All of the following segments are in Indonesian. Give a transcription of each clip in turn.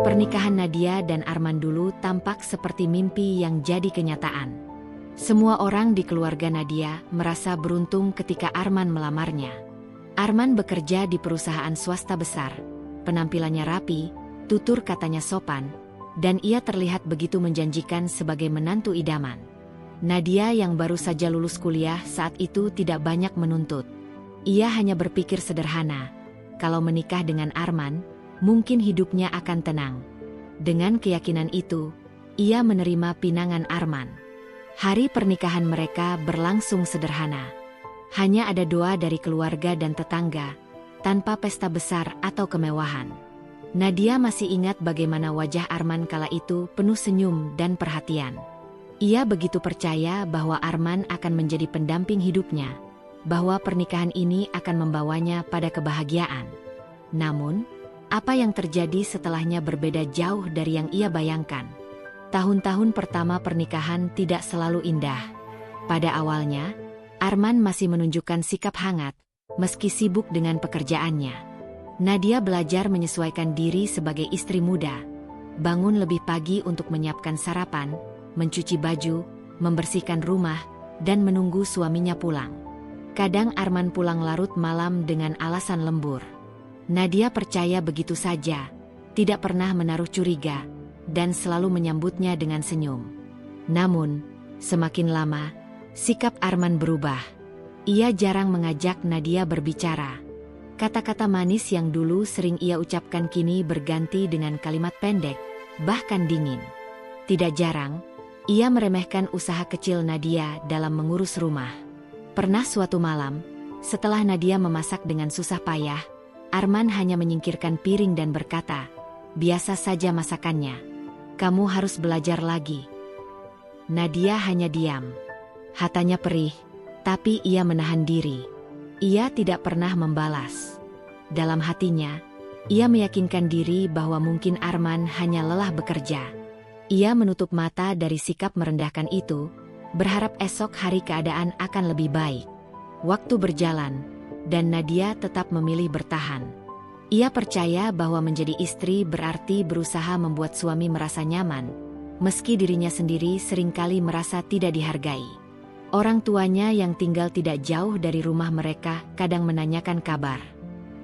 Pernikahan Nadia dan Arman dulu tampak seperti mimpi yang jadi kenyataan. Semua orang di keluarga Nadia merasa beruntung ketika Arman melamarnya. Arman bekerja di perusahaan swasta besar. Penampilannya rapi, tutur katanya sopan, dan ia terlihat begitu menjanjikan sebagai menantu idaman. Nadia yang baru saja lulus kuliah saat itu tidak banyak menuntut. Ia hanya berpikir sederhana, kalau menikah dengan Arman, mungkin hidupnya akan tenang. Dengan keyakinan itu, ia menerima pinangan Arman. Hari pernikahan mereka berlangsung sederhana. Hanya ada doa dari keluarga dan tetangga, tanpa pesta besar atau kemewahan. Nadia masih ingat bagaimana wajah Arman kala itu penuh senyum dan perhatian. Ia begitu percaya bahwa Arman akan menjadi pendamping hidupnya, bahwa pernikahan ini akan membawanya pada kebahagiaan. Namun, apa yang terjadi setelahnya berbeda jauh dari yang ia bayangkan. Tahun-tahun pertama pernikahan tidak selalu indah. Pada awalnya, Arman masih menunjukkan sikap hangat, meski sibuk dengan pekerjaannya. Nadia belajar menyesuaikan diri sebagai istri muda. Bangun lebih pagi untuk menyiapkan sarapan, mencuci baju, membersihkan rumah, dan menunggu suaminya pulang. Kadang Arman pulang larut malam dengan alasan lembur. Nadia percaya begitu saja, tidak pernah menaruh curiga, dan selalu menyambutnya dengan senyum. Namun, semakin lama, sikap Arman berubah. Ia jarang mengajak Nadia berbicara. Kata-kata manis yang dulu sering ia ucapkan kini berganti dengan kalimat pendek, bahkan dingin. Tidak jarang, ia meremehkan usaha kecil Nadia dalam mengurus rumah. Pernah suatu malam, setelah Nadia memasak dengan susah payah, Arman hanya menyingkirkan piring dan berkata, "Biasa saja masakannya. Kamu harus belajar lagi." Nadia hanya diam. Hatanya perih, tapi ia menahan diri. Ia tidak pernah membalas. Dalam hatinya, ia meyakinkan diri bahwa mungkin Arman hanya lelah bekerja. Ia menutup mata dari sikap merendahkan itu, berharap esok hari keadaan akan lebih baik. Waktu berjalan, dan Nadia tetap memilih bertahan. Ia percaya bahwa menjadi istri berarti berusaha membuat suami merasa nyaman, meski dirinya sendiri seringkali merasa tidak dihargai. Orang tuanya yang tinggal tidak jauh dari rumah mereka kadang menanyakan kabar.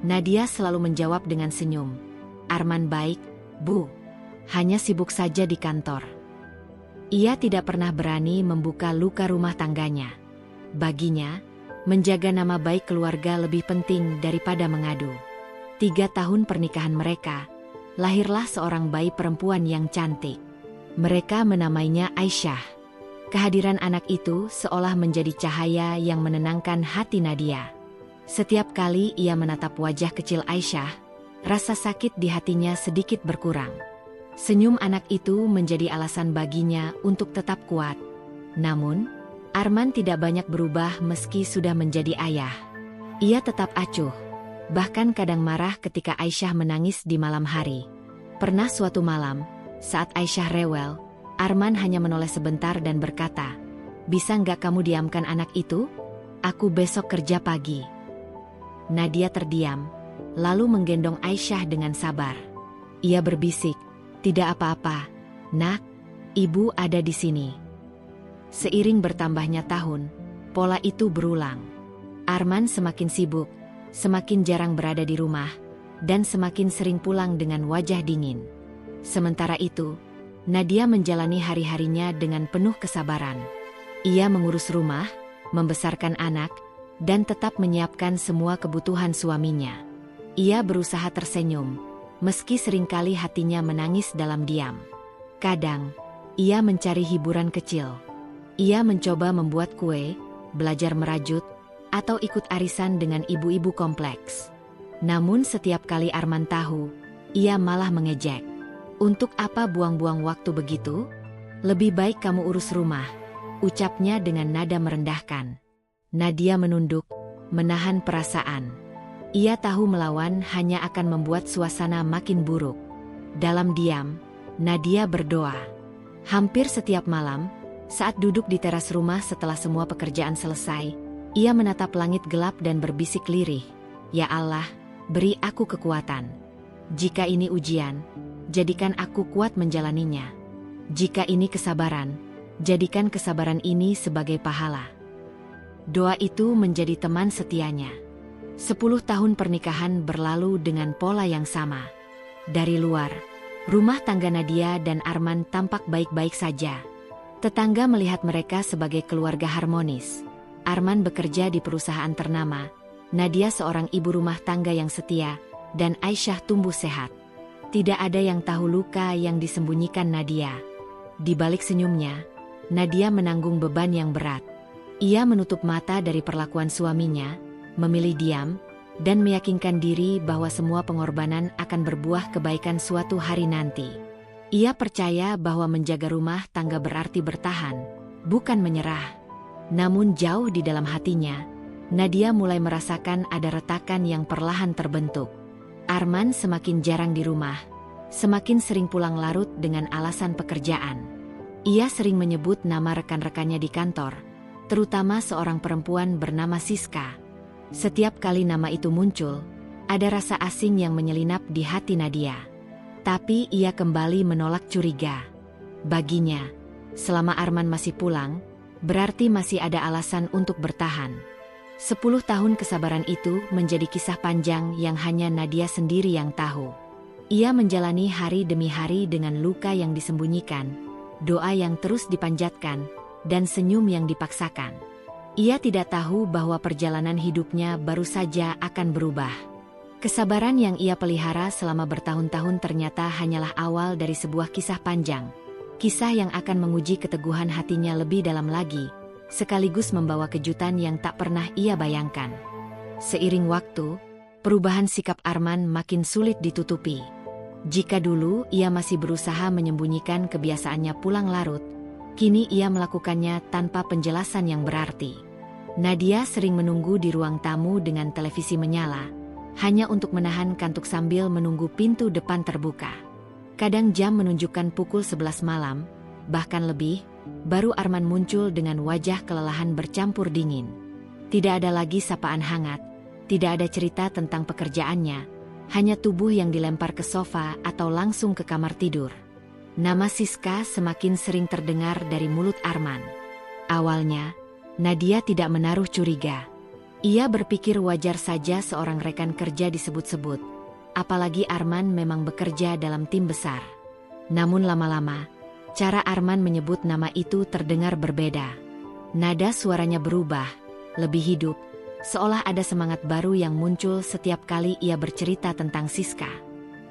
Nadia selalu menjawab dengan senyum, "Arman baik, Bu. Hanya sibuk saja di kantor." Ia tidak pernah berani membuka luka rumah tangganya. Baginya, menjaga nama baik keluarga lebih penting daripada mengadu. 3 tahun pernikahan mereka, lahirlah seorang bayi perempuan yang cantik. Mereka menamainya Aisyah. Kehadiran anak itu seolah menjadi cahaya yang menenangkan hati Nadia. Setiap kali ia menatap wajah kecil Aisyah, rasa sakit di hatinya sedikit berkurang. Senyum anak itu menjadi alasan baginya untuk tetap kuat. Namun, Arman tidak banyak berubah meski sudah menjadi ayah. Ia tetap acuh. Bahkan kadang marah ketika Aisyah menangis di malam hari. Pernah suatu malam, saat Aisyah rewel, Arman hanya menoleh sebentar dan berkata, "Bisa nggak kamu diamkan anak itu? Aku besok kerja pagi." Nadia terdiam, lalu menggendong Aisyah dengan sabar. Ia berbisik, "Tidak apa-apa, Nak, Ibu ada di sini." Seiring bertambahnya tahun, pola itu berulang. Arman semakin sibuk, semakin jarang berada di rumah, dan semakin sering pulang dengan wajah dingin. Sementara itu, Nadia menjalani hari-harinya dengan penuh kesabaran. Ia mengurus rumah, membesarkan anak, dan tetap menyiapkan semua kebutuhan suaminya. Ia berusaha tersenyum, meski seringkali hatinya menangis dalam diam. Kadang, ia mencari hiburan kecil. Ia mencoba membuat kue, belajar merajut, atau ikut arisan dengan ibu-ibu kompleks. Namun setiap kali Arman tahu, ia malah mengejek. "Untuk apa buang-buang waktu begitu? Lebih baik kamu urus rumah," ucapnya dengan nada merendahkan. Nadia menunduk, menahan perasaan. Ia tahu melawan hanya akan membuat suasana makin buruk. Dalam diam, Nadia berdoa. Hampir setiap malam, saat duduk di teras rumah setelah semua pekerjaan selesai, ia menatap langit gelap dan berbisik lirih, "Ya Allah, beri aku kekuatan. Jika ini ujian, jadikan aku kuat menjalaninya. Jika ini kesabaran, jadikan kesabaran ini sebagai pahala. Doa itu menjadi teman setianya. 10 tahun pernikahan berlalu dengan pola yang sama. Dari luar, rumah tangga Nadia dan Arman tampak baik-baik saja. Tetangga melihat mereka sebagai keluarga harmonis. Arman bekerja di perusahaan ternama, Nadia seorang ibu rumah tangga yang setia, dan Aisyah tumbuh sehat. Tidak ada yang tahu luka yang disembunyikan Nadia. Di balik senyumnya, Nadia menanggung beban yang berat. Ia menutup mata dari perlakuan suaminya, memilih diam, dan meyakinkan diri bahwa semua pengorbanan akan berbuah kebaikan suatu hari nanti. Ia percaya bahwa menjaga rumah tangga berarti bertahan, bukan menyerah. Namun jauh di dalam hatinya, Nadia mulai merasakan ada retakan yang perlahan terbentuk. Arman semakin jarang di rumah, semakin sering pulang larut dengan alasan pekerjaan. Ia sering menyebut nama rekan-rekannya di kantor, terutama seorang perempuan bernama Siska. Setiap kali nama itu muncul, ada rasa asing yang menyelinap di hati Nadia. Tapi ia kembali menolak curiga. Baginya, selama Arman masih pulang, berarti masih ada alasan untuk bertahan. 10 tahun kesabaran itu menjadi kisah panjang yang hanya Nadia sendiri yang tahu. Ia menjalani hari demi hari dengan luka yang disembunyikan, doa yang terus dipanjatkan, dan senyum yang dipaksakan. Ia tidak tahu bahwa perjalanan hidupnya baru saja akan berubah. Kesabaran yang ia pelihara selama bertahun-tahun ternyata hanyalah awal dari sebuah kisah panjang. Kisah yang akan menguji keteguhan hatinya lebih dalam lagi, sekaligus membawa kejutan yang tak pernah ia bayangkan. Seiring waktu, perubahan sikap Arman makin sulit ditutupi. Jika dulu ia masih berusaha menyembunyikan kebiasaannya pulang larut, kini ia melakukannya tanpa penjelasan yang berarti. Nadia sering menunggu di ruang tamu dengan televisi menyala, hanya untuk menahan kantuk sambil menunggu pintu depan terbuka. Kadang jam menunjukkan pukul 11 malam, bahkan lebih, baru Arman muncul dengan wajah kelelahan bercampur dingin. Tidak ada lagi sapaan hangat, tidak ada cerita tentang pekerjaannya, hanya tubuh yang dilempar ke sofa atau langsung ke kamar tidur. Nama Siska semakin sering terdengar dari mulut Arman. Awalnya, Nadia tidak menaruh curiga. Ia berpikir wajar saja seorang rekan kerja disebut-sebut, apalagi Arman memang bekerja dalam tim besar. Namun lama-lama, cara Arman menyebut nama itu terdengar berbeda. Nada suaranya berubah, lebih hidup, seolah ada semangat baru yang muncul setiap kali ia bercerita tentang Siska.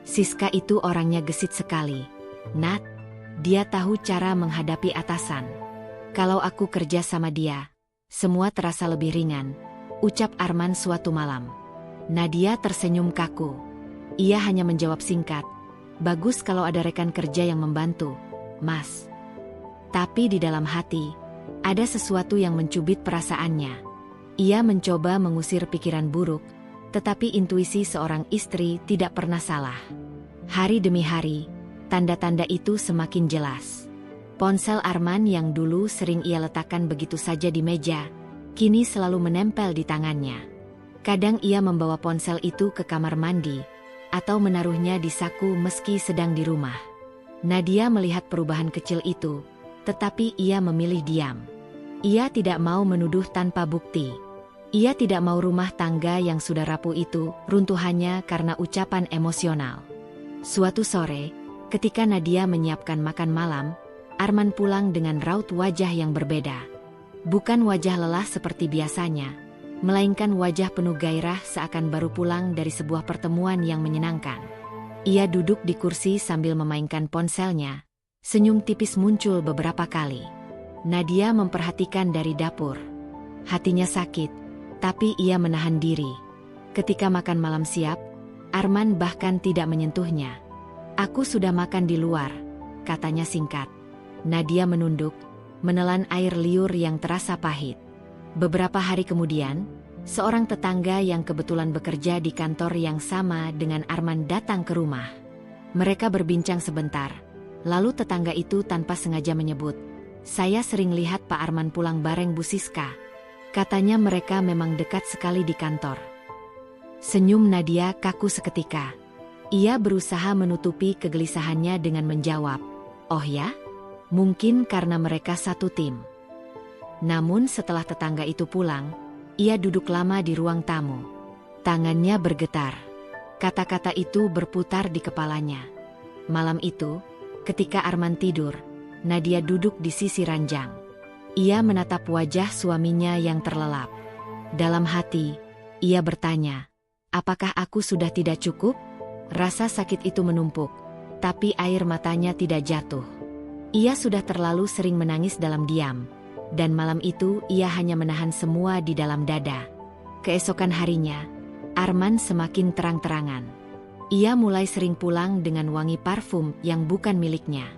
Siska itu orangnya gesit sekali. Nat, dia tahu cara menghadapi atasan. Kalau aku kerja sama dia, semua terasa lebih ringan, ucap Arman suatu malam. Nadia tersenyum kaku. Ia hanya menjawab singkat, bagus kalau ada rekan kerja yang membantu, Mas. Tapi di dalam hati, ada sesuatu yang mencubit perasaannya. Ia mencoba mengusir pikiran buruk, tetapi intuisi seorang istri tidak pernah salah. Hari demi hari, tanda-tanda itu semakin jelas. Ponsel Arman yang dulu sering ia letakkan begitu saja di meja, kini selalu menempel di tangannya. Kadang ia membawa ponsel itu ke kamar mandi, atau menaruhnya di saku meski sedang di rumah. Nadia melihat perubahan kecil itu, tetapi ia memilih diam. Ia tidak mau menuduh tanpa bukti. Ia tidak mau rumah tangga yang sudah rapuh itu runtuh hanya karena ucapan emosional. Suatu sore, ketika Nadia menyiapkan makan malam, Arman pulang dengan raut wajah yang berbeda. Bukan wajah lelah seperti biasanya, melainkan wajah penuh gairah seakan baru pulang dari sebuah pertemuan yang menyenangkan. Ia duduk di kursi sambil memainkan ponselnya. Senyum tipis muncul beberapa kali. Nadia memperhatikan dari dapur. Hatinya sakit, tapi ia menahan diri. Ketika makan malam siap, Arman bahkan tidak menyentuhnya. "Aku sudah makan di luar," katanya singkat. Nadia menunduk, menelan air liur yang terasa pahit. Beberapa hari kemudian, seorang tetangga yang kebetulan bekerja di kantor yang sama dengan Arman datang ke rumah. Mereka berbincang sebentar, lalu tetangga itu tanpa sengaja menyebut, "Saya sering lihat Pak Arman pulang bareng Bu Siska." Katanya mereka memang dekat sekali di kantor. Senyum Nadia kaku seketika. Ia berusaha menutupi kegelisahannya dengan menjawab, "Oh ya? Mungkin karena mereka satu tim." Namun setelah tetangga itu pulang, ia duduk lama di ruang tamu. Tangannya bergetar. Kata-kata itu berputar di kepalanya. Malam itu, ketika Arman tidur, Nadia duduk di sisi ranjang. Ia menatap wajah suaminya yang terlelap. Dalam hati, ia bertanya, "Apakah aku sudah tidak cukup?" Rasa sakit itu menumpuk, tapi air matanya tidak jatuh. Ia sudah terlalu sering menangis dalam diam, dan malam itu ia hanya menahan semua di dalam dada. Keesokan harinya, Arman semakin terang-terangan. Ia mulai sering pulang dengan wangi parfum yang bukan miliknya.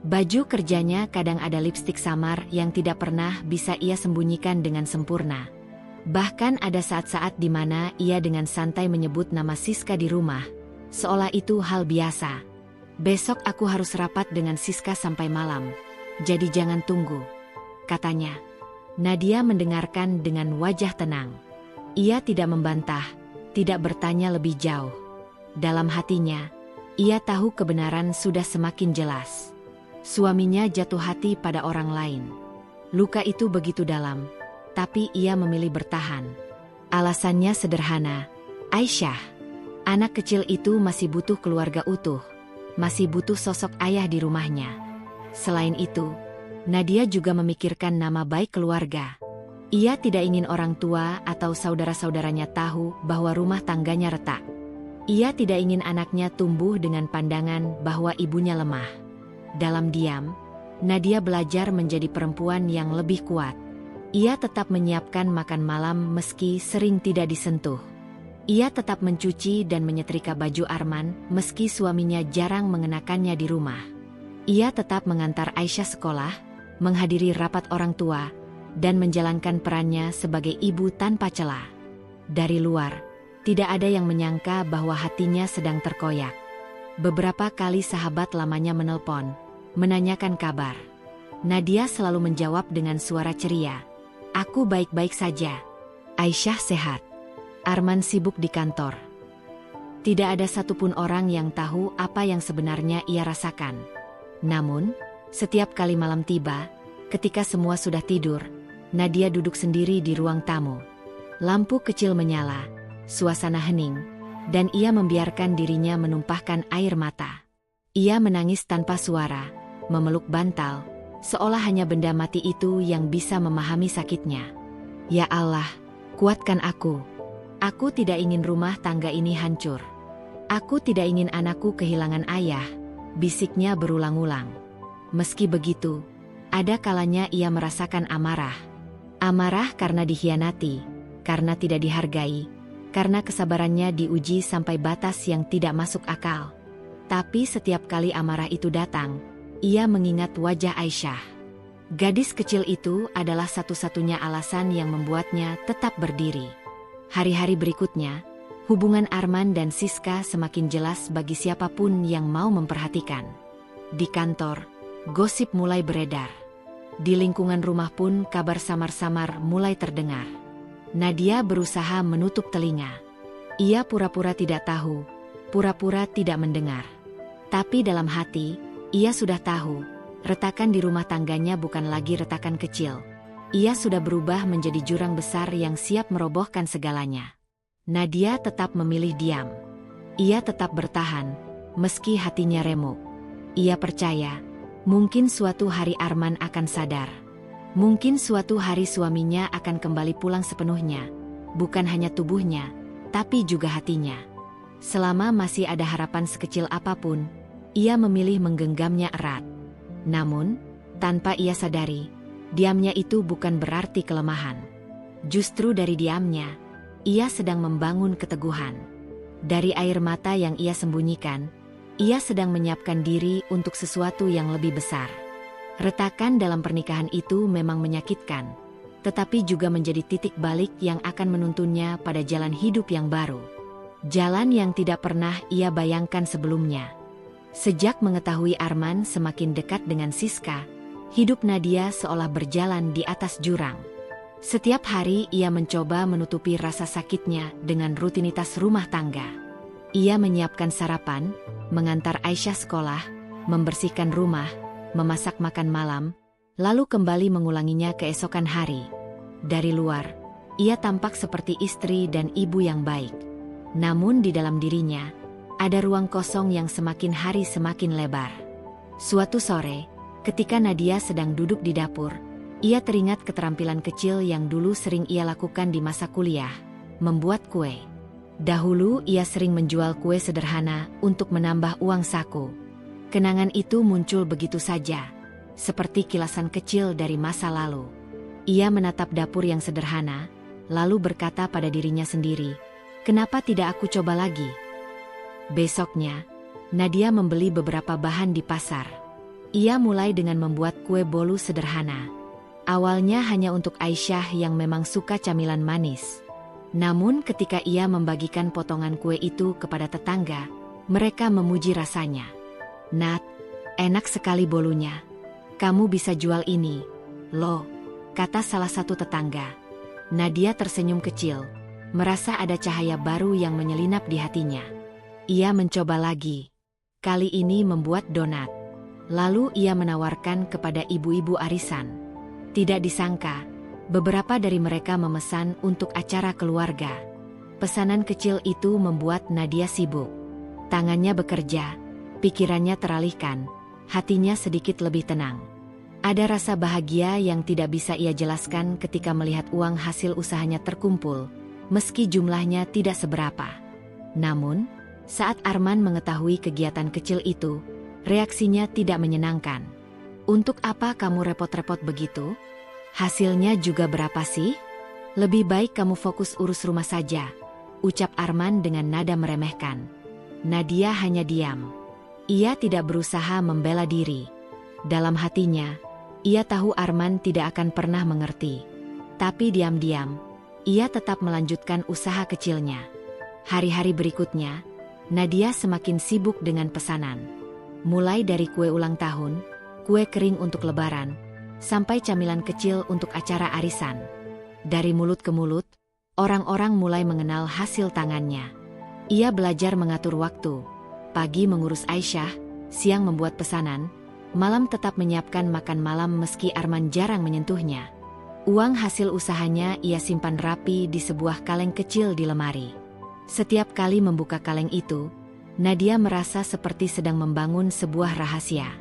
Baju kerjanya kadang ada lipstik samar yang tidak pernah bisa ia sembunyikan dengan sempurna. Bahkan ada saat-saat di mana ia dengan santai menyebut nama Siska di rumah, seolah itu hal biasa. "Besok aku harus rapat dengan Siska sampai malam, jadi jangan tunggu," katanya. Nadia mendengarkan dengan wajah tenang. Ia tidak membantah, tidak bertanya lebih jauh. Dalam hatinya, ia tahu kebenaran sudah semakin jelas. Suaminya jatuh hati pada orang lain. Luka itu begitu dalam, tapi ia memilih bertahan. Alasannya sederhana, Aisyah. Anak kecil itu masih butuh keluarga utuh, masih butuh sosok ayah di rumahnya. Selain itu, Nadia juga memikirkan nama baik keluarga. Ia tidak ingin orang tua atau saudara-saudaranya tahu bahwa rumah tangganya retak. Ia tidak ingin anaknya tumbuh dengan pandangan bahwa ibunya lemah. Dalam diam, Nadia belajar menjadi perempuan yang lebih kuat. Ia tetap menyiapkan makan malam meski sering tidak disentuh. Ia tetap mencuci dan menyetrika baju Arman meski suaminya jarang mengenakannya di rumah. Ia tetap mengantar Aisyah sekolah, menghadiri rapat orang tua, dan menjalankan perannya sebagai ibu tanpa celah. Dari luar, tidak ada yang menyangka bahwa hatinya sedang terkoyak. Beberapa kali sahabat lamanya menelpon, menanyakan kabar. Nadia selalu menjawab dengan suara ceria, "Aku baik-baik saja. Aisyah sehat. Arman sibuk di kantor." Tidak ada satupun orang yang tahu apa yang sebenarnya ia rasakan. Namun, setiap kali malam tiba, ketika semua sudah tidur, Nadia duduk sendiri di ruang tamu. Lampu kecil menyala, suasana hening, dan ia membiarkan dirinya menumpahkan air mata. Ia menangis tanpa suara, memeluk bantal, seolah hanya benda mati itu yang bisa memahami sakitnya. "Ya Allah, kuatkan aku. Aku tidak ingin rumah tangga ini hancur. Aku tidak ingin anakku kehilangan ayah," bisiknya berulang-ulang. Meski begitu, ada kalanya ia merasakan amarah. Amarah karena dikhianati, karena tidak dihargai, karena kesabarannya diuji sampai batas yang tidak masuk akal. Tapi setiap kali amarah itu datang, ia mengingat wajah Aisyah. Gadis kecil itu adalah satu-satunya alasan yang membuatnya tetap berdiri. Hari-hari berikutnya, hubungan Arman dan Siska semakin jelas bagi siapapun yang mau memperhatikan. Di kantor, gosip mulai beredar. Di lingkungan rumah pun kabar samar-samar mulai terdengar. Nadia berusaha menutup telinga. Ia pura-pura tidak tahu, pura-pura tidak mendengar. Tapi dalam hati, ia sudah tahu, retakan di rumah tangganya bukan lagi retakan kecil. Ia sudah berubah menjadi jurang besar yang siap merobohkan segalanya. Nadia tetap memilih diam. Ia tetap bertahan, meski hatinya remuk. Ia percaya, mungkin suatu hari Arman akan sadar. Mungkin suatu hari suaminya akan kembali pulang sepenuhnya. Bukan hanya tubuhnya, tapi juga hatinya. Selama masih ada harapan sekecil apapun, ia memilih menggenggamnya erat. Namun, tanpa ia sadari, diamnya itu bukan berarti kelemahan. Justru dari diamnya, ia sedang membangun keteguhan. Dari air mata yang ia sembunyikan, ia sedang menyiapkan diri untuk sesuatu yang lebih besar. Retakan dalam pernikahan itu memang menyakitkan, tetapi juga menjadi titik balik yang akan menuntunnya pada jalan hidup yang baru. Jalan yang tidak pernah ia bayangkan sebelumnya. Sejak mengetahui Arman semakin dekat dengan Siska, hidup Nadia seolah berjalan di atas jurang. Setiap hari ia mencoba menutupi rasa sakitnya dengan rutinitas rumah tangga. Ia menyiapkan sarapan, mengantar Aisyah sekolah, membersihkan rumah, memasak makan malam, lalu kembali mengulanginya keesokan hari. Dari luar, ia tampak seperti istri dan ibu yang baik. Namun di dalam dirinya, ada ruang kosong yang semakin hari semakin lebar. Suatu sore, ketika Nadia sedang duduk di dapur, ia teringat keterampilan kecil yang dulu sering ia lakukan di masa kuliah, membuat kue. Dahulu ia sering menjual kue sederhana untuk menambah uang saku. Kenangan itu muncul begitu saja, seperti kilasan kecil dari masa lalu. Ia menatap dapur yang sederhana, lalu berkata pada dirinya sendiri, "Kenapa tidak aku coba lagi?" Besoknya, Nadia membeli beberapa bahan di pasar. Ia mulai dengan membuat kue bolu sederhana. Awalnya hanya untuk Aisyah yang memang suka camilan manis. Namun ketika ia membagikan potongan kue itu kepada tetangga, mereka memuji rasanya. "Nat, enak sekali bolunya. Kamu bisa jual ini, loh," kata salah satu tetangga. Nadia tersenyum kecil, merasa ada cahaya baru yang menyelinap di hatinya. Ia mencoba lagi. Kali ini membuat donat. Lalu ia menawarkan kepada ibu-ibu arisan. Tidak disangka, beberapa dari mereka memesan untuk acara keluarga. Pesanan kecil itu membuat Nadia sibuk. Tangannya bekerja, pikirannya teralihkan, hatinya sedikit lebih tenang. Ada rasa bahagia yang tidak bisa ia jelaskan ketika melihat uang hasil usahanya terkumpul, meski jumlahnya tidak seberapa. Namun, saat Arman mengetahui kegiatan kecil itu, reaksinya tidak menyenangkan. "Untuk apa kamu repot-repot begitu? Hasilnya juga berapa sih? Lebih baik kamu fokus urus rumah saja," ucap Arman dengan nada meremehkan. Nadia hanya diam. Ia tidak berusaha membela diri. Dalam hatinya, ia tahu Arman tidak akan pernah mengerti. Tapi diam-diam, ia tetap melanjutkan usaha kecilnya. Hari-hari berikutnya, Nadia semakin sibuk dengan pesanan. Mulai dari kue ulang tahun, kue kering untuk lebaran, sampai camilan kecil untuk acara arisan. Dari mulut ke mulut, orang-orang mulai mengenal hasil tangannya. Ia belajar mengatur waktu. Pagi mengurus Aisyah, siang membuat pesanan, malam tetap menyiapkan makan malam meski Arman jarang menyentuhnya. Uang hasil usahanya ia simpan rapi di sebuah kaleng kecil di lemari. Setiap kali membuka kaleng itu, Nadia merasa seperti sedang membangun sebuah rahasia.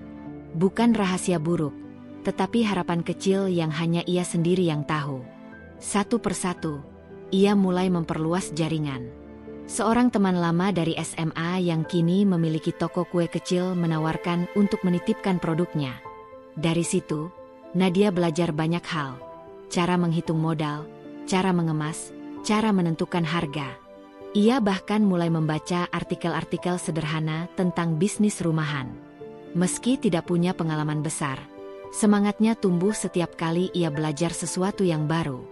Bukan rahasia buruk, tetapi harapan kecil yang hanya ia sendiri yang tahu. Satu persatu, ia mulai memperluas jaringan. Seorang teman lama dari SMA yang kini memiliki toko kue kecil menawarkan untuk menitipkan produknya. Dari situ, Nadia belajar banyak hal. Cara menghitung modal, cara mengemas, cara menentukan harga. Ia bahkan mulai membaca artikel-artikel sederhana tentang bisnis rumahan. Meski tidak punya pengalaman besar, semangatnya tumbuh setiap kali ia belajar sesuatu yang baru.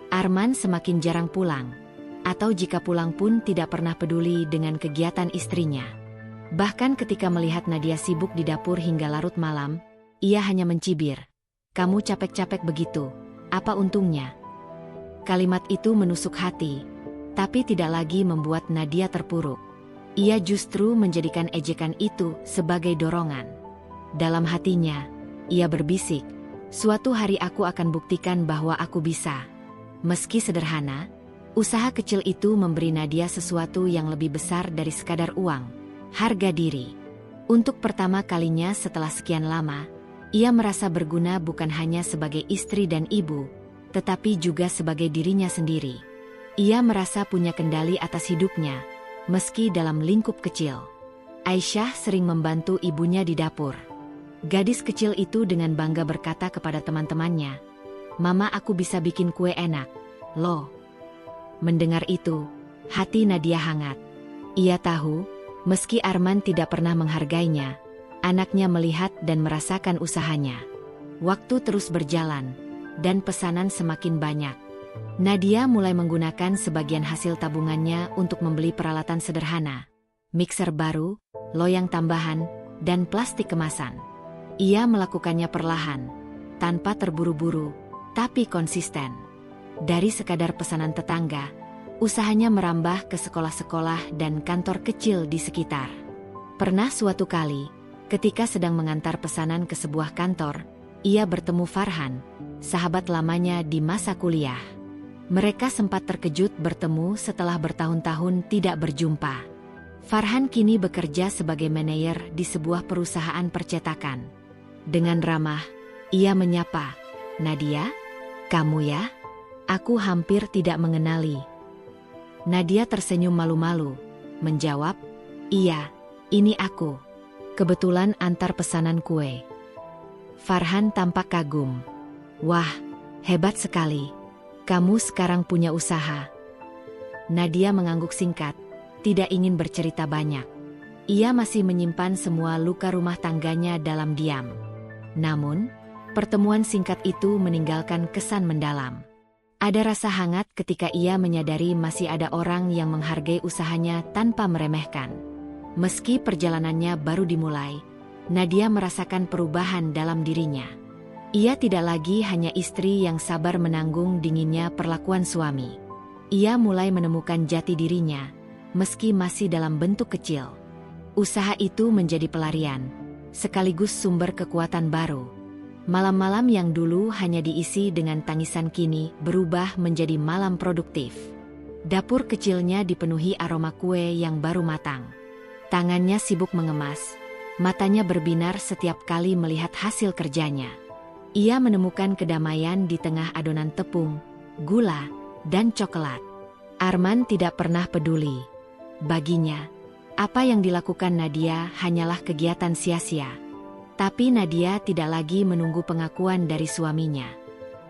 Arman semakin jarang pulang, atau jika pulang pun tidak pernah peduli dengan kegiatan istrinya. Bahkan ketika melihat Nadia sibuk di dapur hingga larut malam, ia hanya mencibir. "Kamu capek-capek begitu, apa untungnya?" Kalimat itu menusuk hati, tapi tidak lagi membuat Nadia terpuruk. Ia justru menjadikan ejekan itu sebagai dorongan. Dalam hatinya, ia berbisik, "Suatu hari aku akan buktikan bahwa aku bisa." Meski sederhana, usaha kecil itu memberi Nadia sesuatu yang lebih besar dari sekadar uang, harga diri. Untuk pertama kalinya setelah sekian lama, ia merasa berguna bukan hanya sebagai istri dan ibu, tetapi juga sebagai dirinya sendiri. Ia merasa punya kendali atas hidupnya, meski dalam lingkup kecil. Aisyah sering membantu ibunya di dapur. Gadis kecil itu dengan bangga berkata kepada teman-temannya, "Mama, aku bisa bikin kue enak, loh." Mendengar itu, hati Nadia hangat. Ia tahu, meski Arman tidak pernah menghargainya, anaknya melihat dan merasakan usahanya. Waktu terus berjalan, dan pesanan semakin banyak. Nadia mulai menggunakan sebagian hasil tabungannya untuk membeli peralatan sederhana, mixer baru, loyang tambahan, dan plastik kemasan. Ia melakukannya perlahan, tanpa terburu-buru, tapi konsisten. Dari sekadar pesanan tetangga, Usahanya merambah ke sekolah-sekolah dan kantor kecil di sekitar. Pernah suatu kali, ketika sedang mengantar pesanan ke sebuah kantor, ia bertemu Farhan, sahabat lamanya di masa kuliah. Mereka sempat terkejut bertemu setelah bertahun-tahun tidak berjumpa. Farhan kini bekerja sebagai manajer di sebuah perusahaan percetakan. Dengan ramah, ia menyapa, "Nadia, kamu ya? Aku hampir tidak mengenali." Nadia tersenyum malu-malu, menjawab, "Iya, ini aku. Kebetulan antar pesanan kue." Farhan tampak kagum. "Wah, hebat sekali. Kamu sekarang punya usaha." Nadia mengangguk singkat, tidak ingin bercerita banyak. Ia masih menyimpan semua luka rumah tangganya dalam diam. Namun, pertemuan singkat itu meninggalkan kesan mendalam. Ada rasa hangat ketika ia menyadari masih ada orang yang menghargai usahanya tanpa meremehkan. Meski perjalanannya baru dimulai, Nadia merasakan perubahan dalam dirinya. Ia tidak lagi hanya istri yang sabar menanggung dinginnya perlakuan suami. Ia mulai menemukan jati dirinya, meski masih dalam bentuk kecil. Usaha itu menjadi pelarian, sekaligus sumber kekuatan baru. Malam-malam yang dulu hanya diisi dengan tangisan kini berubah menjadi malam produktif. Dapur kecilnya dipenuhi aroma kue yang baru matang. Tangannya sibuk mengemas, matanya berbinar setiap kali melihat hasil kerjanya. Ia menemukan kedamaian di tengah adonan tepung, gula, dan coklat. Arman tidak pernah peduli. Baginya, apa yang dilakukan Nadia hanyalah kegiatan sia-sia. Tapi Nadia tidak lagi menunggu pengakuan dari suaminya.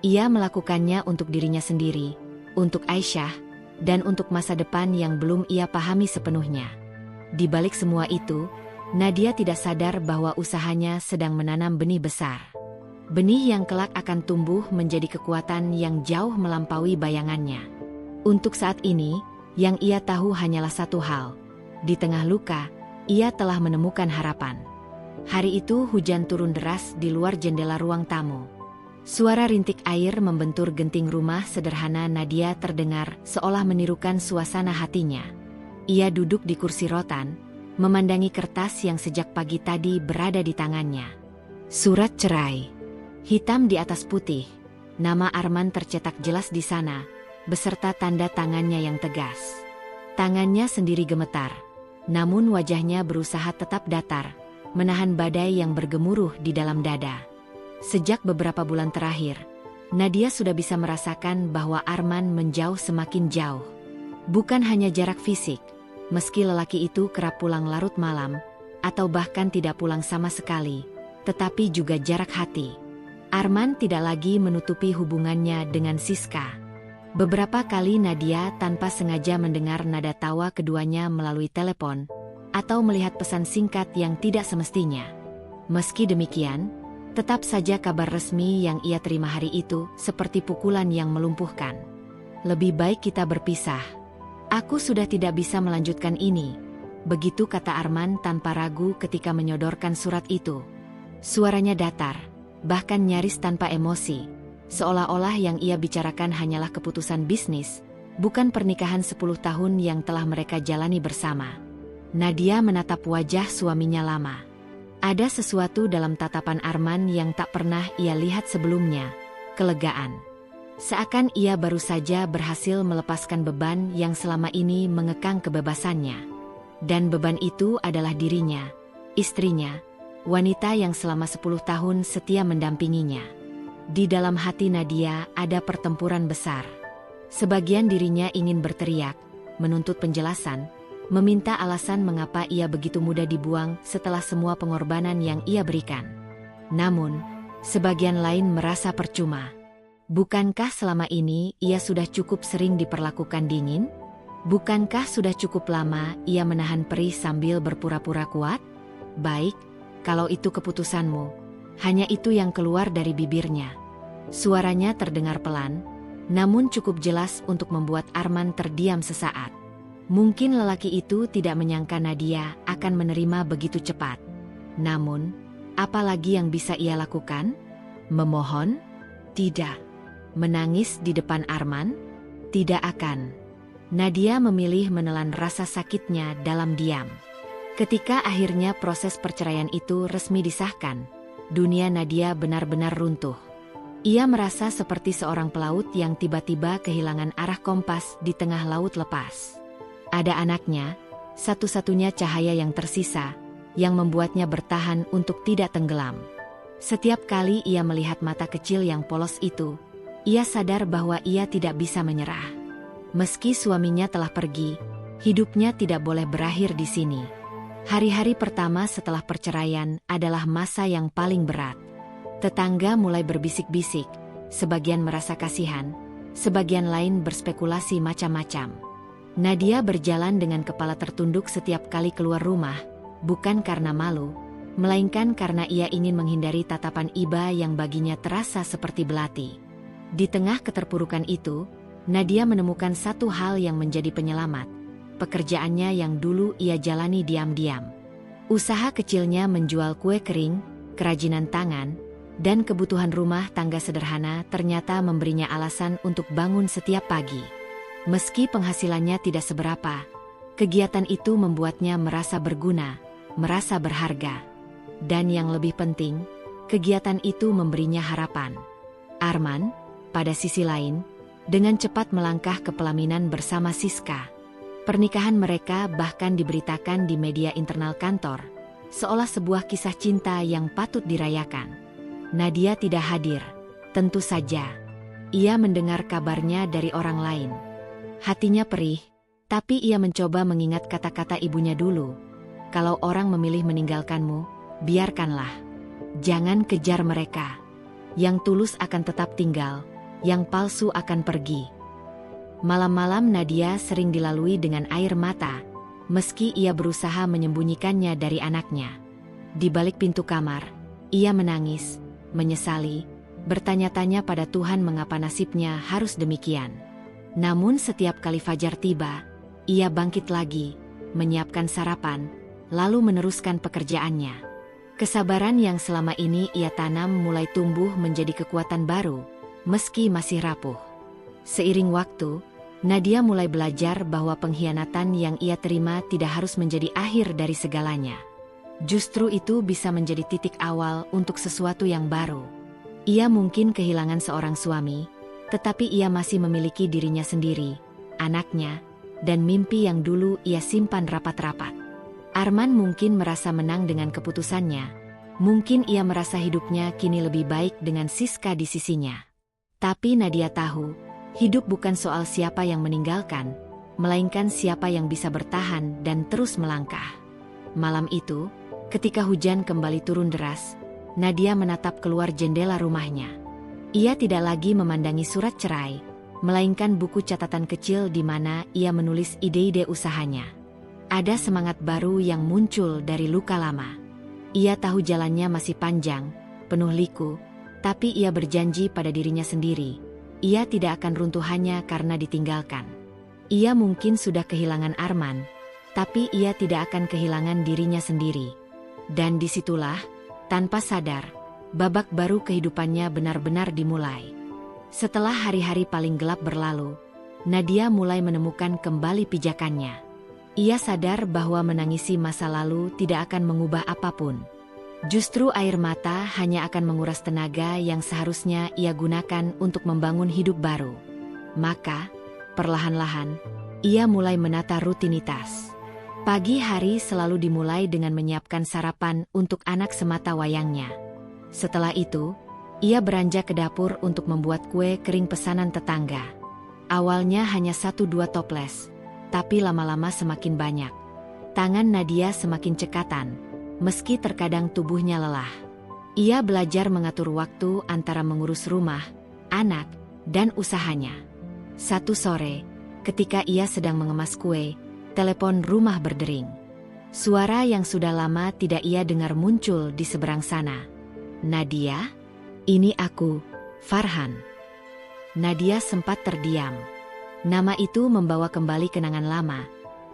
Ia melakukannya untuk dirinya sendiri, untuk Aisyah, dan untuk masa depan yang belum ia pahami sepenuhnya. Di balik semua itu, Nadia tidak sadar bahwa usahanya sedang menanam benih besar. Benih yang kelak akan tumbuh menjadi kekuatan yang jauh melampaui bayangannya. Untuk saat ini, yang ia tahu hanyalah satu hal. Di tengah luka, ia telah menemukan harapan. Hari itu hujan turun deras di luar jendela ruang tamu. Suara rintik air membentur genting rumah sederhana Nadia terdengar seolah menirukan suasana hatinya. Ia duduk di kursi rotan, memandangi kertas yang sejak pagi tadi berada di tangannya. Surat cerai. Hitam di atas putih. Nama Arman tercetak jelas di sana, beserta tanda tangannya yang tegas. Tangannya sendiri gemetar, namun wajahnya berusaha tetap datar, menahan badai yang bergemuruh di dalam dada. Sejak beberapa bulan terakhir, Nadia sudah bisa merasakan bahwa Arman menjauh semakin jauh. Bukan hanya jarak fisik, meski lelaki itu kerap pulang larut malam, atau bahkan tidak pulang sama sekali, tetapi juga jarak hati. Arman tidak lagi menutupi hubungannya dengan Siska. Beberapa kali Nadia tanpa sengaja mendengar nada tawa keduanya melalui telepon, atau melihat pesan singkat yang tidak semestinya. Meski demikian, tetap saja kabar resmi yang ia terima hari itu seperti pukulan yang melumpuhkan. "Lebih baik kita berpisah. Aku sudah tidak bisa melanjutkan ini." Begitu kata Arman tanpa ragu ketika menyodorkan surat itu. Suaranya datar, bahkan nyaris tanpa emosi, seolah-olah yang ia bicarakan hanyalah keputusan bisnis, bukan pernikahan 10 tahun yang telah mereka jalani bersama. Nadia menatap wajah suaminya lama. Ada sesuatu dalam tatapan Arman yang tak pernah ia lihat sebelumnya, kelegaan. Seakan ia baru saja berhasil melepaskan beban yang selama ini mengekang kebebasannya. Dan beban itu adalah dirinya, istrinya, wanita yang selama 10 tahun setia mendampinginya. Di dalam hati Nadia ada pertempuran besar. Sebagian dirinya ingin berteriak, menuntut penjelasan, meminta alasan mengapa ia begitu mudah dibuang setelah semua pengorbanan yang ia berikan. Namun, sebagian lain merasa percuma. Bukankah selama ini ia sudah cukup sering diperlakukan dingin? Bukankah sudah cukup lama ia menahan perih sambil berpura-pura kuat? Baik, kalau itu keputusanmu. Hanya itu yang keluar dari bibirnya. Suaranya terdengar pelan, namun cukup jelas untuk membuat Arman terdiam sesaat. Mungkin lelaki itu tidak menyangka Nadia akan menerima begitu cepat. Namun, apa lagi yang bisa ia lakukan? Memohon? Tidak. Menangis di depan Arman? Tidak akan. Nadia memilih menelan rasa sakitnya dalam diam. Ketika akhirnya proses perceraian itu resmi disahkan, dunia Nadia benar-benar runtuh. Ia merasa seperti seorang pelaut yang tiba-tiba kehilangan arah kompas di tengah laut lepas. Ada anaknya, satu-satunya cahaya yang tersisa, yang membuatnya bertahan untuk tidak tenggelam. Setiap kali ia melihat mata kecil yang polos itu, ia sadar bahwa ia tidak bisa menyerah. Meski suaminya telah pergi, hidupnya tidak boleh berakhir di sini. Hari-hari pertama setelah perceraian adalah masa yang paling berat. Tetangga mulai berbisik-bisik, sebagian merasa kasihan, sebagian lain berspekulasi macam-macam. Nadia berjalan dengan kepala tertunduk setiap kali keluar rumah, bukan karena malu, melainkan karena ia ingin menghindari tatapan iba yang baginya terasa seperti belati. Di tengah keterpurukan itu, Nadia menemukan satu hal yang menjadi penyelamat. Pekerjaannya yang dulu ia jalani diam-diam. Usaha kecilnya menjual kue kering, kerajinan tangan, dan kebutuhan rumah tangga sederhana ternyata memberinya alasan untuk bangun setiap pagi. Meski penghasilannya tidak seberapa, kegiatan itu membuatnya merasa berguna, merasa berharga. Dan yang lebih penting, kegiatan itu memberinya harapan. Arman, pada sisi lain, dengan cepat melangkah ke pelaminan bersama Siska. Pernikahan mereka bahkan diberitakan di media internal kantor, seolah sebuah kisah cinta yang patut dirayakan. Nadia tidak hadir, tentu saja. Ia mendengar kabarnya dari orang lain. Hatinya perih, tapi ia mencoba mengingat kata-kata ibunya dulu. Kalau orang memilih meninggalkanmu, biarkanlah. Jangan kejar mereka. Yang tulus akan tetap tinggal, yang palsu akan pergi. Malam-malam Nadia sering dilalui dengan air mata, meski ia berusaha menyembunyikannya dari anaknya. Di balik pintu kamar, ia menangis, menyesali, bertanya-tanya pada Tuhan mengapa nasibnya harus demikian. Namun setiap kali fajar tiba, ia bangkit lagi, menyiapkan sarapan, lalu meneruskan pekerjaannya. Kesabaran yang selama ini ia tanam mulai tumbuh menjadi kekuatan baru, meski masih rapuh. Seiring waktu, Nadia mulai belajar bahwa pengkhianatan yang ia terima tidak harus menjadi akhir dari segalanya. Justru itu bisa menjadi titik awal untuk sesuatu yang baru. Ia mungkin kehilangan seorang suami, tetapi ia masih memiliki dirinya sendiri, anaknya, dan mimpi yang dulu ia simpan rapat-rapat. Arman mungkin merasa menang dengan keputusannya. Mungkin ia merasa hidupnya kini lebih baik dengan Siska di sisinya. Tapi Nadia tahu, hidup bukan soal siapa yang meninggalkan, melainkan siapa yang bisa bertahan dan terus melangkah. Malam itu, ketika hujan kembali turun deras, Nadia menatap keluar jendela rumahnya. Ia tidak lagi memandangi surat cerai, melainkan buku catatan kecil di mana ia menulis ide-ide usahanya. Ada semangat baru yang muncul dari luka lama. Ia tahu jalannya masih panjang, penuh liku, tapi ia berjanji pada dirinya sendiri. Ia tidak akan runtuh hanya karena ditinggalkan. Ia mungkin sudah kehilangan Arman, tapi ia tidak akan kehilangan dirinya sendiri. Dan disitulah, tanpa sadar, babak baru kehidupannya benar-benar dimulai. Setelah hari-hari paling gelap berlalu, Nadia mulai menemukan kembali pijakannya. Ia sadar bahwa menangisi masa lalu tidak akan mengubah apapun. Justru air mata hanya akan menguras tenaga yang seharusnya ia gunakan untuk membangun hidup baru. Maka, perlahan-lahan, ia mulai menata rutinitas. Pagi hari selalu dimulai dengan menyiapkan sarapan untuk anak semata wayangnya. Setelah itu, ia beranjak ke dapur untuk membuat kue kering pesanan tetangga. Awalnya hanya 1-2 toples, tapi lama-lama semakin banyak. Tangan Nadia semakin cekatan, meski terkadang tubuhnya lelah. Ia belajar mengatur waktu antara mengurus rumah, anak, dan usahanya. Satu sore, ketika ia sedang mengemas kue, telepon rumah berdering. Suara yang sudah lama tidak ia dengar muncul di seberang sana. "Nadia? Ini aku, Farhan." Nadia sempat terdiam. Nama itu membawa kembali kenangan lama.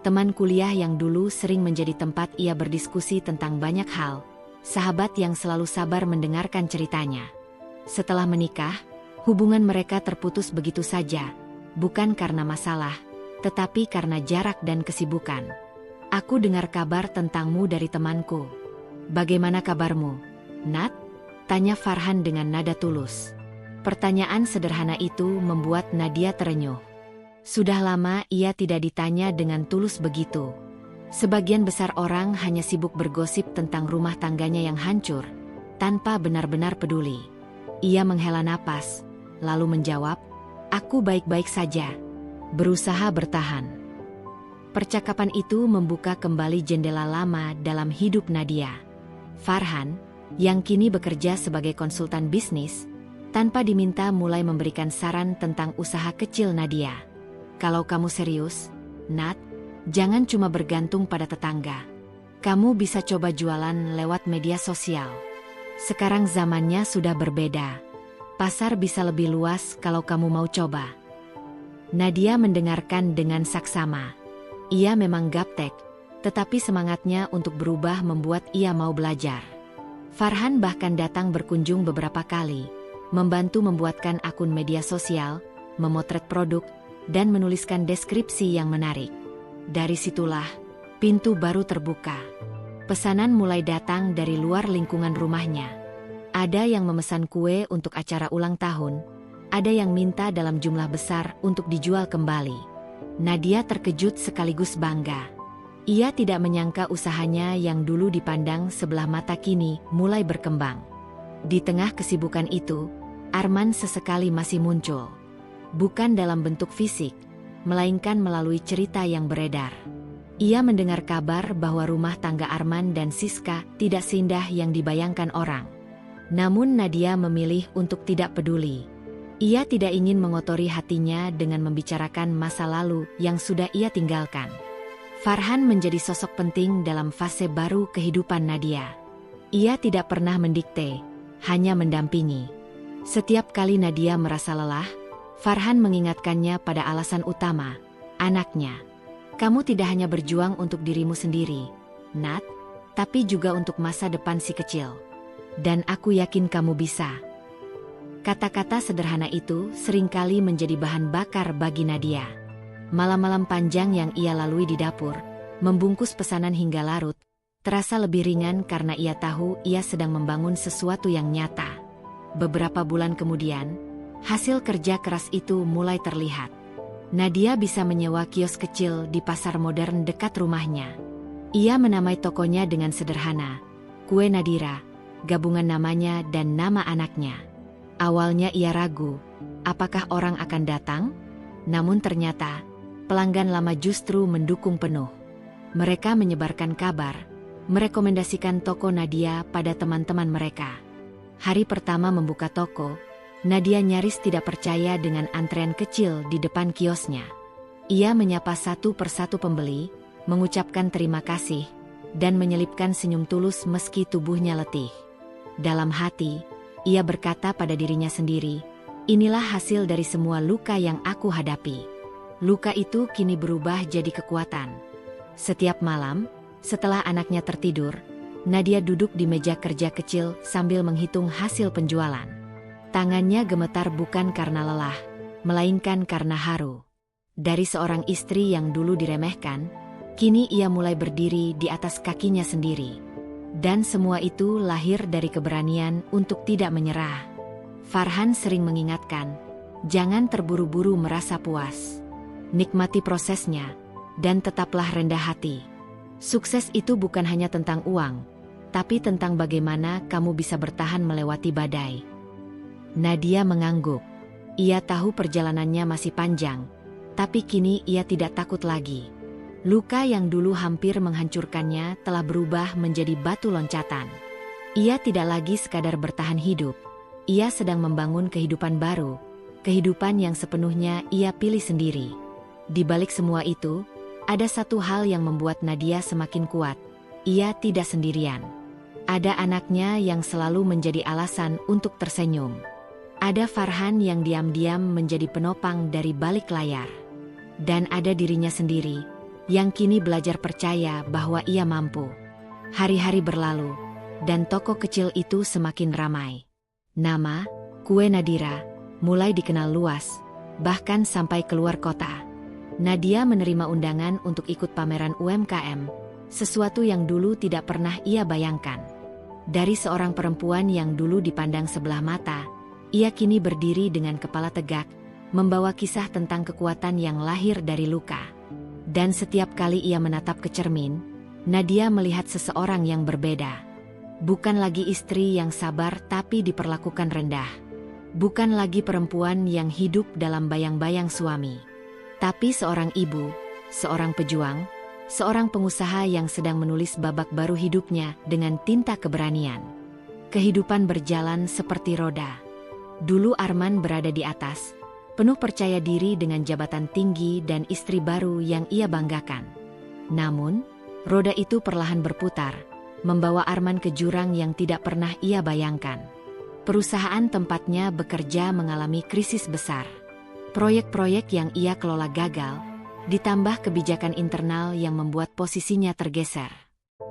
Teman kuliah yang dulu sering menjadi tempat ia berdiskusi tentang banyak hal, sahabat yang selalu sabar mendengarkan ceritanya. Setelah menikah, hubungan mereka terputus begitu saja, bukan karena masalah, tetapi karena jarak dan kesibukan. Aku dengar kabar tentangmu dari temanku. Bagaimana kabarmu, Nat? Tanya Farhan dengan nada tulus. Pertanyaan sederhana itu membuat Nadia terenyuh. Sudah lama ia tidak ditanya dengan tulus begitu. Sebagian besar orang hanya sibuk bergosip tentang rumah tangganya yang hancur, tanpa benar-benar peduli. Ia menghela napas, lalu menjawab, "Aku baik-baik saja." Berusaha bertahan. Percakapan itu membuka kembali jendela lama dalam hidup Nadia. Farhan, yang kini bekerja sebagai konsultan bisnis, tanpa diminta mulai memberikan saran tentang usaha kecil Nadia. "Kalau kamu serius, Nat, jangan cuma bergantung pada tetangga. Kamu bisa coba jualan lewat media sosial. Sekarang zamannya sudah berbeda. Pasar bisa lebih luas kalau kamu mau coba." Nadia mendengarkan dengan saksama. Ia memang gaptek, tetapi semangatnya untuk berubah membuat ia mau belajar. Farhan bahkan datang berkunjung beberapa kali, membantu membuatkan akun media sosial, memotret produk, dan menuliskan deskripsi yang menarik. Dari situlah, pintu baru terbuka. Pesanan mulai datang dari luar lingkungan rumahnya. Ada yang memesan kue untuk acara ulang tahun, ada yang minta dalam jumlah besar untuk dijual kembali. Nadia terkejut sekaligus bangga. Ia tidak menyangka usahanya yang dulu dipandang sebelah mata kini mulai berkembang. Di tengah kesibukan itu, Arman sesekali masih muncul. Bukan dalam bentuk fisik, melainkan melalui cerita yang beredar. Ia mendengar kabar bahwa rumah tangga Arman dan Siska tidak seindah yang dibayangkan orang. Namun Nadia memilih untuk tidak peduli. Ia tidak ingin mengotori hatinya dengan membicarakan masa lalu yang sudah ia tinggalkan. Farhan menjadi sosok penting dalam fase baru kehidupan Nadia. Ia tidak pernah mendikte, hanya mendampingi. Setiap kali Nadia merasa lelah, Farhan mengingatkannya pada alasan utama, anaknya. "Kamu tidak hanya berjuang untuk dirimu sendiri, Nat, tapi juga untuk masa depan si kecil. Dan aku yakin kamu bisa." Kata-kata sederhana itu seringkali menjadi bahan bakar bagi Nadia. Malam-malam panjang yang ia lalui di dapur, membungkus pesanan hingga larut, terasa lebih ringan karena ia tahu ia sedang membangun sesuatu yang nyata. Beberapa bulan kemudian, hasil kerja keras itu mulai terlihat. Nadia bisa menyewa kios kecil di pasar modern dekat rumahnya. Ia menamai tokonya dengan sederhana, Kue Nadira, gabungan namanya dan nama anaknya. Awalnya ia ragu, apakah orang akan datang? Namun ternyata, pelanggan lama justru mendukung penuh. Mereka menyebarkan kabar, merekomendasikan toko Nadia pada teman-teman mereka. Hari pertama membuka toko, Nadia nyaris tidak percaya dengan antrean kecil di depan kiosnya. Ia menyapa satu persatu pembeli, mengucapkan terima kasih, dan menyelipkan senyum tulus meski tubuhnya letih. Dalam hati, ia berkata pada dirinya sendiri, "Inilah hasil dari semua luka yang aku hadapi." Luka itu kini berubah jadi kekuatan. Setiap malam, setelah anaknya tertidur, Nadia duduk di meja kerja kecil sambil menghitung hasil penjualan. Tangannya gemetar bukan karena lelah, melainkan karena haru. Dari seorang istri yang dulu diremehkan, kini ia mulai berdiri di atas kakinya sendiri. Dan semua itu lahir dari keberanian untuk tidak menyerah. Farhan sering mengingatkan, jangan terburu-buru merasa puas. Nikmati prosesnya, dan tetaplah rendah hati. Sukses itu bukan hanya tentang uang, tapi tentang bagaimana kamu bisa bertahan melewati badai. Nadia mengangguk. Ia tahu perjalanannya masih panjang, tapi kini ia tidak takut lagi. Luka yang dulu hampir menghancurkannya telah berubah menjadi batu loncatan. Ia tidak lagi sekadar bertahan hidup. Ia sedang membangun kehidupan baru, kehidupan yang sepenuhnya ia pilih sendiri. Di balik semua itu, ada satu hal yang membuat Nadia semakin kuat. Ia tidak sendirian. Ada anaknya yang selalu menjadi alasan untuk tersenyum. Ada Farhan yang diam-diam menjadi penopang dari balik layar. Dan ada dirinya sendiri, yang kini belajar percaya bahwa ia mampu. Hari-hari berlalu, dan toko kecil itu semakin ramai. Nama, Kue Nadira, mulai dikenal luas, bahkan sampai keluar kota. Nadia menerima undangan untuk ikut pameran UMKM, sesuatu yang dulu tidak pernah ia bayangkan. Dari seorang perempuan yang dulu dipandang sebelah mata, ia kini berdiri dengan kepala tegak, membawa kisah tentang kekuatan yang lahir dari luka. Dan setiap kali ia menatap ke cermin, Nadia melihat seseorang yang berbeda. Bukan lagi istri yang sabar tapi diperlakukan rendah. Bukan lagi perempuan yang hidup dalam bayang-bayang suami. Tapi seorang ibu, seorang pejuang, seorang pengusaha yang sedang menulis babak baru hidupnya dengan tinta keberanian. Kehidupan berjalan seperti roda. Dulu Arman berada di atas, penuh percaya diri dengan jabatan tinggi dan istri baru yang ia banggakan. Namun, roda itu perlahan berputar, membawa Arman ke jurang yang tidak pernah ia bayangkan. Perusahaan tempatnya bekerja mengalami krisis besar. Proyek-proyek yang ia kelola gagal, ditambah kebijakan internal yang membuat posisinya tergeser.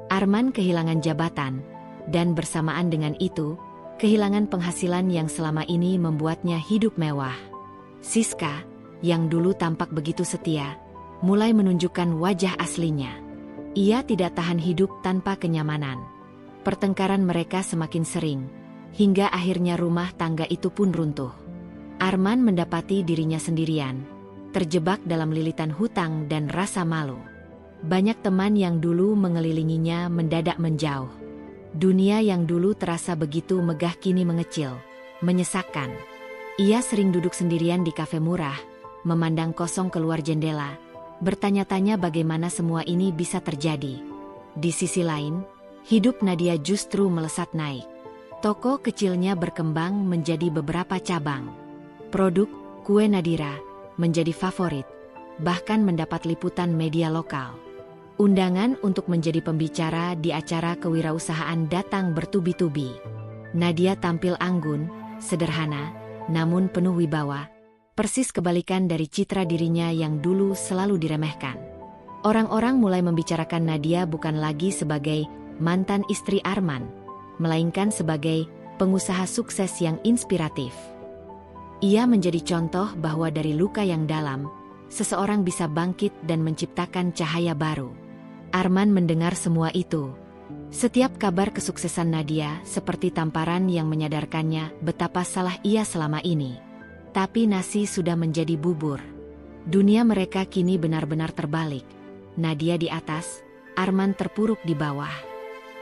Arman kehilangan jabatan, dan bersamaan dengan itu, kehilangan penghasilan yang selama ini membuatnya hidup mewah. Siska, yang dulu tampak begitu setia, mulai menunjukkan wajah aslinya. Ia tidak tahan hidup tanpa kenyamanan. Pertengkaran mereka semakin sering, hingga akhirnya rumah tangga itu pun runtuh. Arman mendapati dirinya sendirian, terjebak dalam lilitan hutang dan rasa malu. Banyak teman yang dulu mengelilinginya mendadak menjauh. Dunia yang dulu terasa begitu megah kini mengecil, menyesakkan. Ia sering duduk sendirian di kafe murah, memandang kosong keluar jendela, bertanya-tanya bagaimana semua ini bisa terjadi. Di sisi lain, hidup Nadia justru melesat naik. Toko kecilnya berkembang menjadi beberapa cabang. Produk kue Nadira menjadi favorit, bahkan mendapat liputan media lokal. Undangan untuk menjadi pembicara di acara kewirausahaan datang bertubi-tubi. Nadia tampil anggun, sederhana, namun penuh wibawa, persis kebalikan dari citra dirinya yang dulu selalu diremehkan. Orang-orang mulai membicarakan Nadia bukan lagi sebagai mantan istri Arman, melainkan sebagai pengusaha sukses yang inspiratif. Ia menjadi contoh bahwa dari luka yang dalam, seseorang bisa bangkit dan menciptakan cahaya baru. Arman mendengar semua itu. Setiap kabar kesuksesan Nadia seperti tamparan yang menyadarkannya betapa salah ia selama ini. Tapi nasi sudah menjadi bubur. Dunia mereka kini benar-benar terbalik. Nadia di atas, Arman terpuruk di bawah.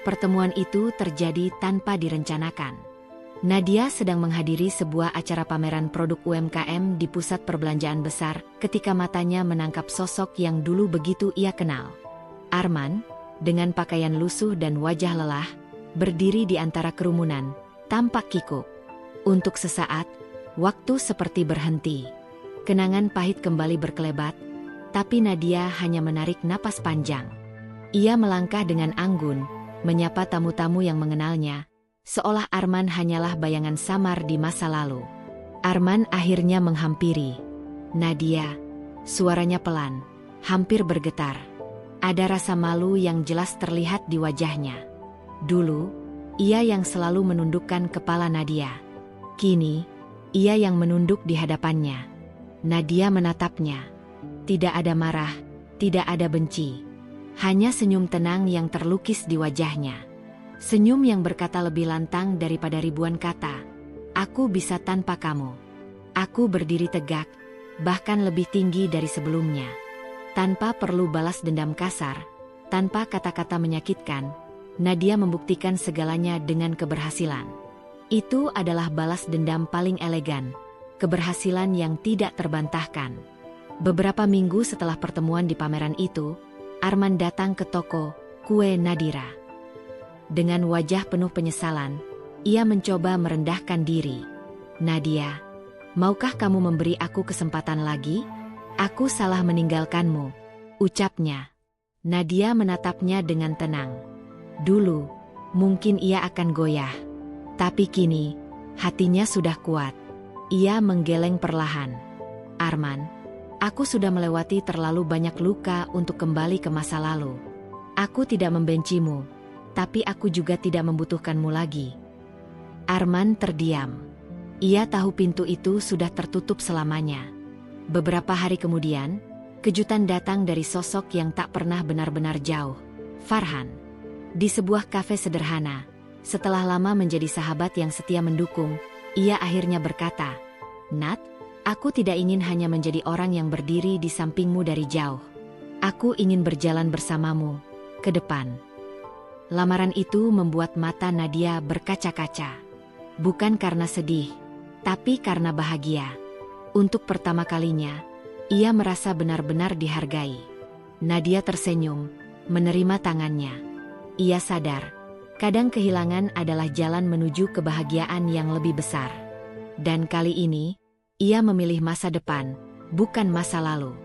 Pertemuan itu terjadi tanpa direncanakan. Nadia sedang menghadiri sebuah acara pameran produk UMKM di pusat perbelanjaan besar ketika matanya menangkap sosok yang dulu begitu ia kenal. Arman, dengan pakaian lusuh dan wajah lelah, berdiri di antara kerumunan, tampak kikuk. Untuk sesaat, waktu seperti berhenti. Kenangan pahit kembali berkelebat, tapi Nadia hanya menarik napas panjang. Ia melangkah dengan anggun, menyapa tamu-tamu yang mengenalnya, seolah Arman hanyalah bayangan samar di masa lalu. Arman akhirnya menghampiri Nadia. Suaranya pelan, hampir bergetar. Ada rasa malu yang jelas terlihat di wajahnya. Dulu, ia yang selalu menundukkan kepala Nadia. Kini, ia yang menunduk di hadapannya. Nadia menatapnya. Tidak ada marah, tidak ada benci. Hanya senyum tenang yang terlukis di wajahnya. Senyum yang berkata lebih lantang daripada ribuan kata. Aku bisa tanpa kamu. Aku berdiri tegak, bahkan lebih tinggi dari sebelumnya. Tanpa perlu balas dendam kasar, tanpa kata-kata menyakitkan, Nadia membuktikan segalanya dengan keberhasilan. Itu adalah balas dendam paling elegan, keberhasilan yang tidak terbantahkan. Beberapa minggu setelah pertemuan di pameran itu, Arman datang ke toko kue Nadira. Dengan wajah penuh penyesalan, ia mencoba merendahkan diri. Nadia, maukah kamu memberi aku kesempatan lagi? Aku salah meninggalkanmu, ucapnya. Nadia menatapnya dengan tenang. Dulu, mungkin ia akan goyah. Tapi kini, hatinya sudah kuat. Ia menggeleng perlahan. Arman, aku sudah melewati terlalu banyak luka untuk kembali ke masa lalu. Aku tidak membencimu, tapi aku juga tidak membutuhkanmu lagi. Arman terdiam. Ia tahu pintu itu sudah tertutup selamanya. Beberapa hari kemudian, Kejutan datang dari sosok yang tak pernah benar-benar jauh. Farhan. Di sebuah kafe sederhana, setelah lama menjadi sahabat yang setia mendukung, ia akhirnya berkata, "Nat, aku tidak ingin hanya menjadi orang yang berdiri di sampingmu dari jauh. Aku ingin berjalan bersamamu ke depan." Lamaran itu membuat mata Nadia berkaca-kaca. Bukan karena sedih, tapi karena bahagia. Untuk pertama kalinya, ia merasa benar-benar dihargai. Nadia tersenyum, menerima tangannya. Ia sadar, kadang kehilangan adalah jalan menuju kebahagiaan yang lebih besar. Dan kali ini, ia memilih masa depan, bukan masa lalu.